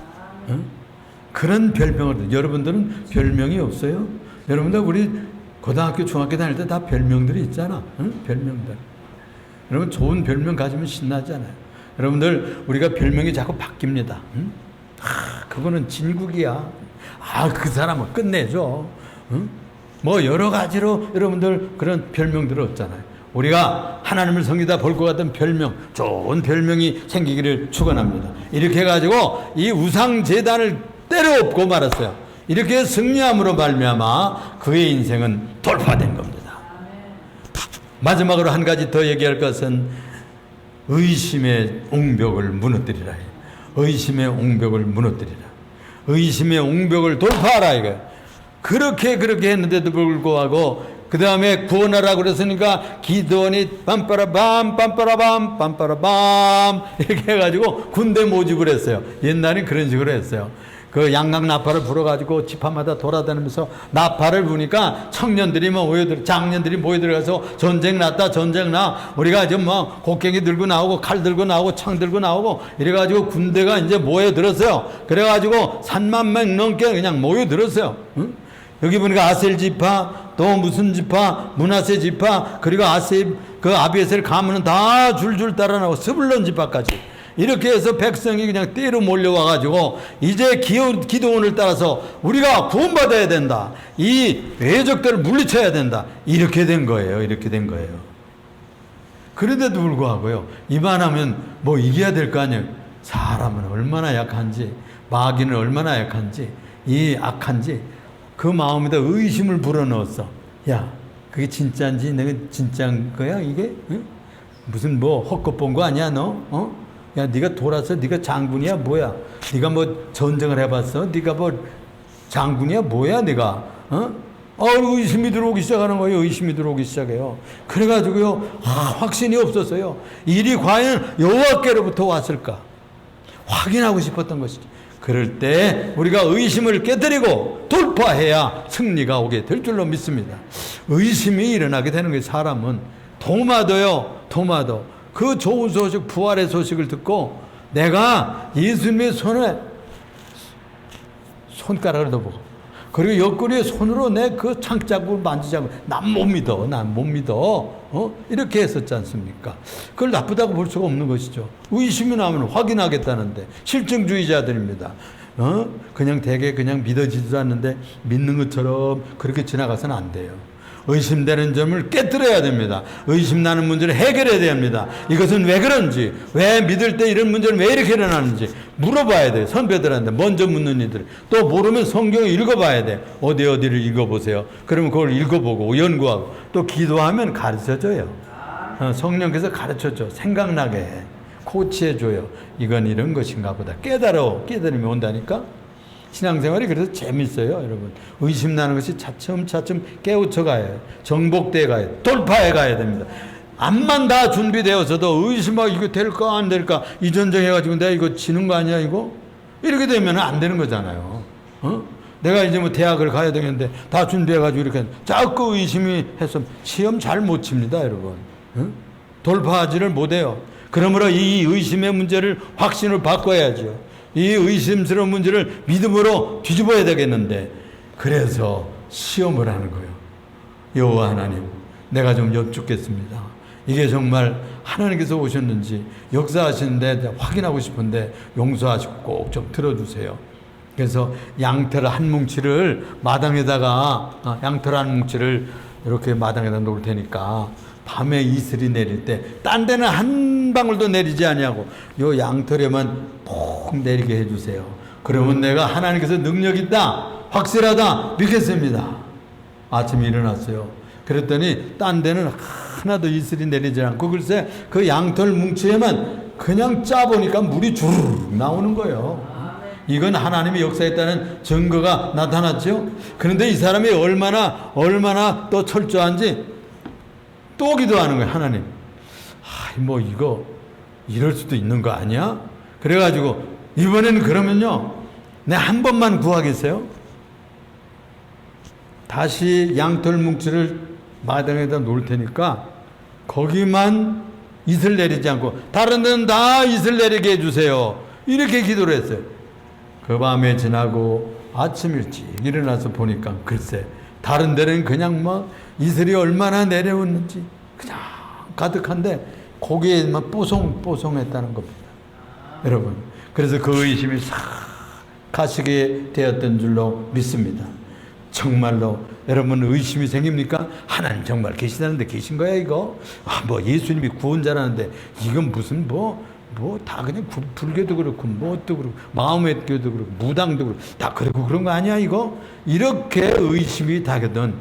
그런 별명을. 여러분들은 별명이 없어요? 여러분들 우리 고등학교 중학교 다닐 때 다 별명들이 있잖아. 별명들. 여러분 좋은 별명 가지면 신나잖아요. 여러분들 우리가 별명이 자꾸 바뀝니다. 그거는 진국이야. 그 사람은 끝내줘. 뭐 여러 가지로 여러분들 그런 별명들을 얻잖아요. 우리가 하나님을 섬기다 볼 것 같은 별명, 좋은 별명이 생기기를 축원합니다. 이렇게 해가지고 이 우상 제단을 때려엎고 말았어요. 이렇게 승리함으로 말미암아 그의 인생은 돌파된 겁니다. 마지막으로 한 가지 더 얘기할 것은 의심의 옹벽을 무너뜨리라. 의심의 옹벽을 무너뜨리라. 의심의 옹벽을 돌파하라 이거예요. 그렇게 했는데도 불구하고 그 다음에 구원하라 그랬으니까 기드온이 빰빠라밤 빰빠라밤 빰빠라밤 이렇게 해가지고 군대 모집을 했어요. 옛날엔 그런 식으로 했어요. 그 양각 나팔을 불어가지고 지파마다 돌아다니면서 나팔을 부니까 청년들이 장년들이 모여들어가서 전쟁 났다, 전쟁 나. 우리가 지금 뭐 곡괭이 들고 나오고 칼 들고 나오고 창 들고 나오고 이래가지고 군대가 이제 모여들었어요. 그래가지고 3만 명 넘게 그냥 모여들었어요. 응? 여기 보니까 아셀 지파, 또 무슨 지파, 문하세 지파, 그리고 그 아비에셀 가문은 다 줄줄 따라 나오고 스불론 지파까지. 이렇게 해서 백성이 그냥 떼로 몰려와가지고 이제 기드온을 따라서 우리가 구원받아야 된다. 이 외적들을 물리쳐야 된다. 이렇게 된 거예요. 이렇게 된 거예요. 그런데도 불구하고요. 이만하면 뭐 이겨야 될 거 아니에요. 사람은 얼마나 약한지, 마귀는 얼마나 약한지, 이 악한지 그 마음에다 의심을 불어넣었어. 야, 그게 진짜인지 내가 진짜인 거야 이게? 응? 무슨 뭐 헛것 본 거 아니야 너? 야, 네가 돌아서 네가 장군이야 뭐야? 네가 뭐 전쟁을 해봤어? 네가 뭐 장군이야 뭐야 네가? 의심이 들어오기 시작하는 거예요. 의심이 들어오기 시작해요. 그래가지고요, 확신이 없었어요. 일이 과연 여호와께로부터 왔을까? 확인하고 싶었던 것이죠. 그럴 때 우리가 의심을 깨뜨리고 돌파해야 승리가 오게 될 줄로 믿습니다. 의심이 일어나게 되는 거예요. 사람은 도마도 그 좋은 소식, 부활의 소식을 듣고 내가 예수님의 손에 손가락을 넣어보고 그리고 옆구리에 손으로 내 그 창자국을 만지자고. 난 못 믿어. 난 못 믿어. 이렇게 했었지 않습니까? 그걸 나쁘다고 볼 수가 없는 것이죠. 의심이 나면 확인하겠다는데. 실증주의자들입니다. 그냥 되게 그냥 믿어지지도 않는데 믿는 것처럼 그렇게 지나가서는 안 돼요. 의심되는 점을 깨뜨려야 됩니다. 의심나는 문제를 해결해야 됩니다. 이것은 왜 그런지, 왜 믿을 때 이런 문제는 왜 이렇게 일어나는지 물어봐야 돼요. 선배들한테 먼저 묻는 이들. 또 모르면 성경을 읽어봐야 돼. 어디를 읽어보세요. 그러면 그걸 읽어보고 연구하고 또 기도하면 가르쳐줘요. 성령께서 가르쳐줘. 생각나게 해. 코치해줘요. 이건 이런 것인가 보다. 깨달으면 온다니까. 신앙생활이 그래서 재밌어요, 여러분. 의심나는 것이 차츰차츰 깨우쳐 가야 해요. 정복돼 가야 해요. 돌파해 가야 됩니다. 암만 다 준비되어서도 의심하고 이거 될까 안 될까 이 전쟁해가지고 내가 이거 지는 거 아니야 이거? 이렇게 되면 안 되는 거잖아요. 내가 이제 뭐 대학을 가야 되겠는데 다 준비해가지고 이렇게 자꾸 의심이 해서 시험 잘 못 칩니다, 여러분. 돌파하지를 못해요. 그러므로 이 의심의 문제를 확신으로 바꿔야죠. 이 의심스러운 문제를 믿음으로 뒤집어야 되겠는데, 그래서 시험을 하는 거예요. 여호와 하나님, 내가 좀 여쭙겠습니다. 이게 정말 하나님께서 오셨는지 역사하시는데 확인하고 싶은데 용서하시고 꼭 좀 들어주세요. 그래서 양털 한 뭉치를 마당에다가, 양털 한 뭉치를 이렇게 마당에다 놓을 테니까 밤에 이슬이 내릴 때 딴 데는 한 방울도 내리지 아니하고 요 양털에만 푹 내리게 해주세요. 그러면 내가 하나님께서 능력 있다, 확실하다 믿겠습니다. 아침에 일어났어요. 그랬더니 딴 데는 하나도 이슬이 내리지 않고 글쎄 그 양털 뭉치에만 그냥 짜보니까 물이 주르륵 나오는 거예요. 이건 하나님의 역사했다는 증거가 나타났죠. 그런데 이 사람이 얼마나 또 철저한지 또 기도하는 거예요. 하나님, 뭐 이거 이럴 수도 있는 거 아니야? 그래가지고 이번에는 그러면요, 내 한 번만 구하겠어요? 다시 양털 뭉치를 마당에다 놓을 테니까 거기만 이슬 내리지 않고 다른 데는 다 이슬 내리게 해주세요. 이렇게 기도를 했어요. 그 밤에 지나고 아침 일찍 일어나서 보니까 글쎄 다른 데는 그냥 막 이슬이 얼마나 내려오는지 그냥 가득한데 거기에만 뽀송뽀송했다는 겁니다. 여러분, 그래서 그 의심이 싹 가시게 되었던 줄로 믿습니다. 정말로 여러분 의심이 생깁니까? 하나님 정말 계시다는데 계신 거야 이거? 뭐 예수님이 구원자라는데 이건 무슨 다 그냥 불교도 그렇고 뭣도 그렇고 마음의 교도 그렇고 무당도 그렇고 다 그렇고 그런 거 아니야 이거? 이렇게 의심이 다거든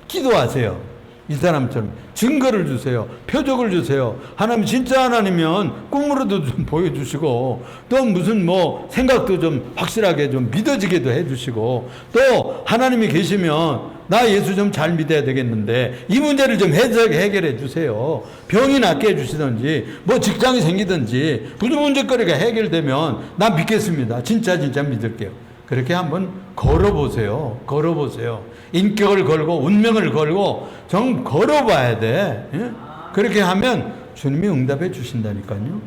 기도하세요. 이 사람처럼 증거를 주세요. 표적을 주세요. 하나님 진짜 하나님이면 꿈으로도 좀 보여주시고 또 무슨 생각도 좀 확실하게 좀 믿어지게도 해주시고 또 하나님이 계시면 나 예수 좀 잘 믿어야 되겠는데 이 문제를 좀 해결해 주세요. 병이 낫게 해주시든지 직장이 생기든지 무슨 문제거리가 해결되면 나 믿겠습니다. 진짜 믿을게요. 그렇게 한번 걸어보세요. 인격을 걸고 운명을 걸고 좀 걸어봐야 돼. 예? 그렇게 하면 주님이 응답해 주신다니까요.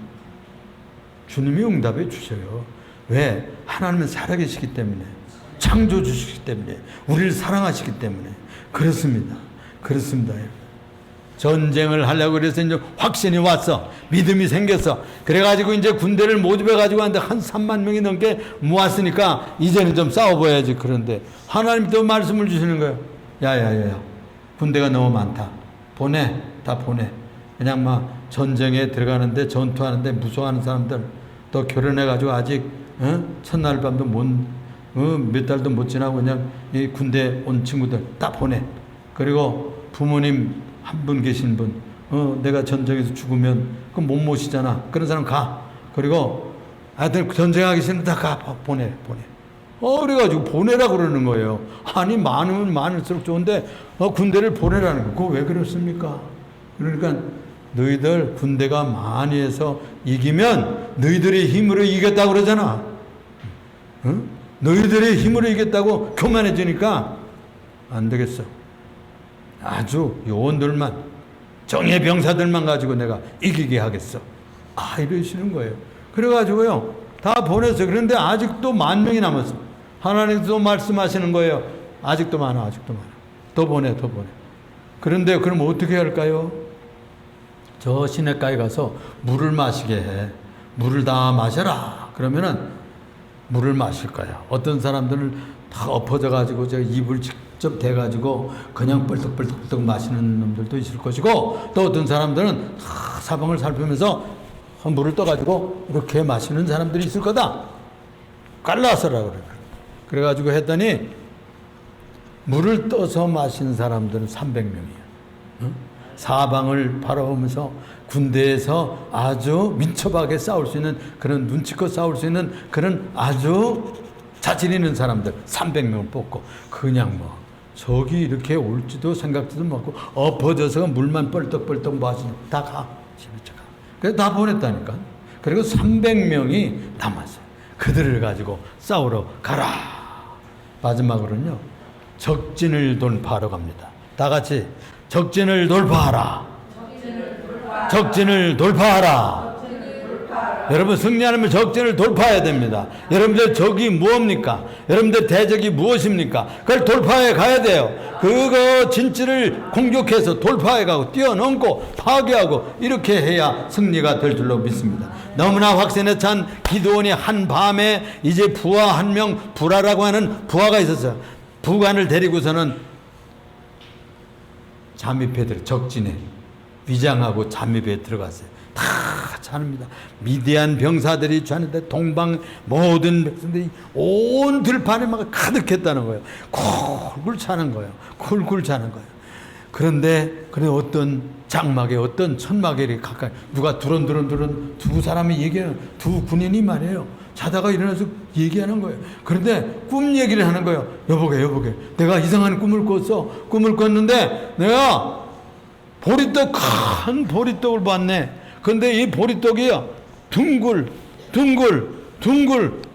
주님이 응답해 주셔요. 왜? 하나님은 살아계시기 때문에, 창조주시기 때문에, 우리를 사랑하시기 때문에 그렇습니다. 전쟁을 하려고 그래서 이제 확신이 왔어. 믿음이 생겼어. 그래가지고 이제 군대를 모집해가지고 한 3만 명이 넘게 모았으니까 이제는 좀 싸워봐야지. 그런데 하나님 또 말씀을 주시는 거예요. 야야야, 군대가 너무 많다. 다 보내. 그냥 막 전쟁에 들어가는데 전투하는데 무서워하는 사람들 또 결혼해가지고 아직 첫날 밤도 몇 달도 못 지나고 그냥 이 군대 온 친구들 다 보내. 그리고 부모님 한 분 계신 분, 내가 전쟁에서 죽으면 그 못 모시잖아. 그런 사람 가. 그리고 하여튼 전쟁하기 싫으면 다 가. 보내. 그래가지고 보내라 그러는 거예요. 아니, 많으면 많을수록 좋은데, 군대를 보내라는 거. 그거 왜 그렇습니까? 그러니까 너희들 군대가 많이 해서 이기면 너희들의 힘으로 이겼다고 그러잖아. 너희들의 힘으로 이겼다고 교만해지니까 안 되겠어. 아주 요원들만, 정예 병사들만 가지고 내가 이기게 하겠어. 이러시는 거예요. 그래가지고요, 다 보냈어요. 그런데 아직도 10,000명이 남았어. 하나님도 말씀하시는 거예요. 아직도 많아, 아직도 많아. 더 보내, 더 보내. 그런데 그럼 어떻게 할까요? 저 시냇가에 가서 물을 마시게 해. 물을 다 마셔라. 그러면은 물을 마실 거야. 어떤 사람들은 다 엎어져가지고 저 입을 직접 대가지고 그냥 뻘떡뻘떡 마시는 놈들도 있을 것이고, 또 어떤 사람들은 다 사방을 살피면서 물을 떠가지고 이렇게 마시는 사람들이 있을 거다. 갈라서라 그래. 그래가지고 했더니 물을 떠서 마시는 사람들은 300명이야. 응? 사방을 바라보면서 군대에서 아주 민첩하게 싸울 수 있는, 그런 눈치껏 싸울 수 있는 그런 아주 자신 있는 사람들 300명 뽑고, 그냥 뭐 저기 이렇게 올지도 생각지도 못하고 엎어져서 물만 뻘떡뻘떡 마시는, 다 가. 집에 가. 그래서 다 보냈다니까. 그리고 300명이 남았어요. 그들을 가지고 싸우러 가라. 마지막으로는요, 적진을 돌파하러 갑니다. 다 같이 적진을 돌파하라. 적진을 돌파하라. 여러분, 승리하려면 적진을 돌파해야 됩니다. 여러분들 적이 무엇입니까? 여러분들 대적이 무엇입니까? 그걸 돌파해 가야 돼요. 그거 진지를 공격해서 돌파해 가고 뛰어넘고 파괴하고 이렇게 해야 승리가 될 줄로 믿습니다. 너무나 확신에 찬 기드온이 한 밤에 이제 부하 한 명, 부라라고 하는 부하가 있었어요. 부관을 데리고서는 잠입해 들어, 적진에 위장하고 잠입해 들어갔어요. 다 차는입니다. 미디안 병사들이 차는데 동방 모든 백성들이 온 들판에 막 가득했다는 거예요. 쿨쿨 차는 거예요. 쿨쿨 차는 거예요. 그런데 어떤 장막에, 어떤 천막에 이렇게 가까이 누가 두런두런 두 사람이 얘기하는, 두 군인이 말이에요. 자다가 일어나서 얘기하는 거예요. 그런데 꿈 얘기를 하는 거예요. 여보게 내가 이상한 꿈을 꿨어. 꿈을 꿨는데 내가 보리떡, 큰 보리떡을 봤네. 근데 이 보리떡이 둥글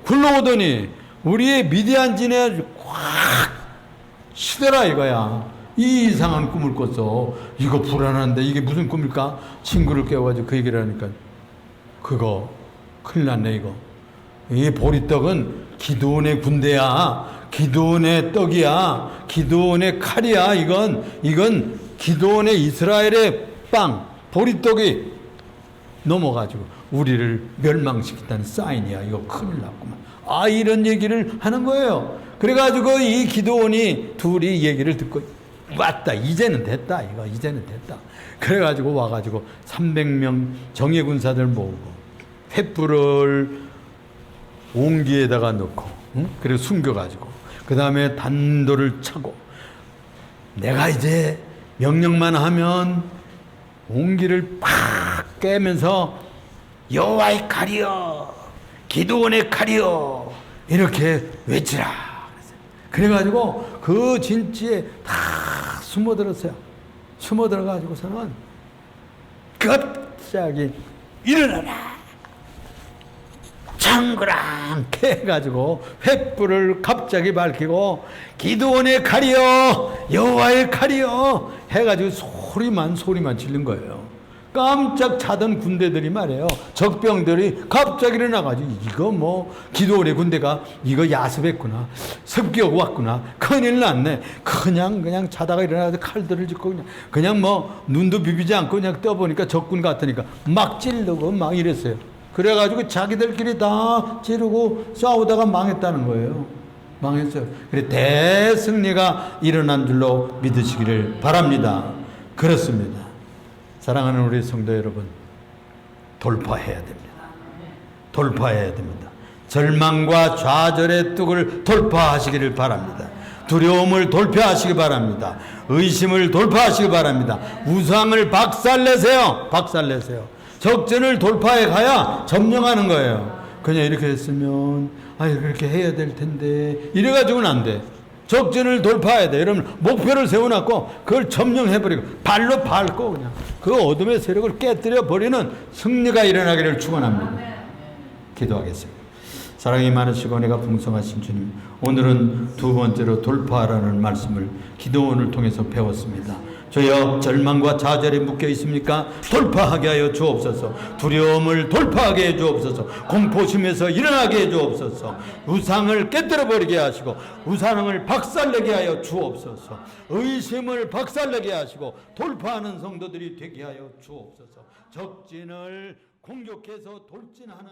굴러오더니 우리의 미디안 진에 확 시더라 이거야. 이 이상한 꿈을 꿨어. 이거 불안한데 이게 무슨 꿈일까? 친구를 깨워가지고 그 얘기를 하니까, 그거 큰일 났네 이거. 이 보리떡은 기드온의 군대야. 기드온의 떡이야. 기드온의 칼이야. 이건 기드온의 이스라엘의 빵, 보리떡이 넘어가지고 우리를 멸망시킨다는 사인이야. 이거 큰일 났구만. 이런 얘기를 하는 거예요. 그래가지고 이 기드온이 둘이 얘기를 듣고 왔다. 이제는 됐다. 이제는 됐다. 그래가지고 와가지고 300명 정예군사들 모으고 횃불을 옹기에다가 넣고, 응? 그리고 숨겨가지고 그 다음에 단도를 차고, 내가 이제 명령만 하면 옹기를 팍 깨면서 여호와의 칼이여, 기드온의 칼이여 이렇게 외치라. 그래가지고 그 진지에 다 숨어들었어요. 숨어들어가지고서는 갑자기 일어나라, 창그랑케 해가지고 횃불을 갑자기 밝히고 기드온의 칼이여, 여호와의 칼이여 해가지고 소리만 지른 거예요. 깜짝 자던 군대들이 말이에요. 적병들이 갑자기 일어나가지고, 이거 뭐 기드온의 군대가 이거 야습했구나, 습격 왔구나, 큰일 났네. 그냥 자다가 일어나서 칼들을 짚고 그냥 뭐 눈도 비비지 않고 그냥 떠보니까 적군 같으니까 막 찌르고 막 이랬어요. 그래가지고 자기들끼리 다 찌르고 싸우다가 망했다는 거예요. 망했어요. 그래 대승리가 일어난 줄로 믿으시기를 바랍니다. 그렇습니다. 사랑하는 우리 성도 여러분, 돌파해야 됩니다. 돌파해야 됩니다. 절망과 좌절의 뚝을 돌파하시기를 바랍니다. 두려움을 돌파하시기 바랍니다. 의심을 돌파하시기 바랍니다. 우상을 박살내세요. 박살내세요. 적진을 돌파해 가야 점령하는 거예요. 그냥 이렇게 했으면 그렇게 해야 될 텐데 이래가지고는 안 돼. 적진을 돌파해야 돼. 여러분, 목표를 세워놨고 그걸 점령해버리고 발로 밟고 그냥 그 어둠의 세력을 깨뜨려 버리는 승리가 일어나기를 축원합니다. 기도하겠습니다. 사랑이 많으시고 은혜가 풍성하신 주님, 오늘은 두 번째로 돌파하라는 말씀을 기도원을 통해서 배웠습니다. 주여 절망과 좌절에 묶여 있습니까? 돌파하게 하여 주옵소서. 두려움을 돌파하게 해 주옵소서. 공포심에서 일어나게 해 주옵소서. 우상을 깨뜨려 버리게 하시고 우상을 박살내게 하여 주옵소서. 의심을 박살내게 하시고 돌파하는 성도들이 되게 하여 주옵소서. 적진을 공격해서 돌진하는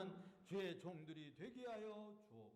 주의 종들이 되게 하여 주옵소서.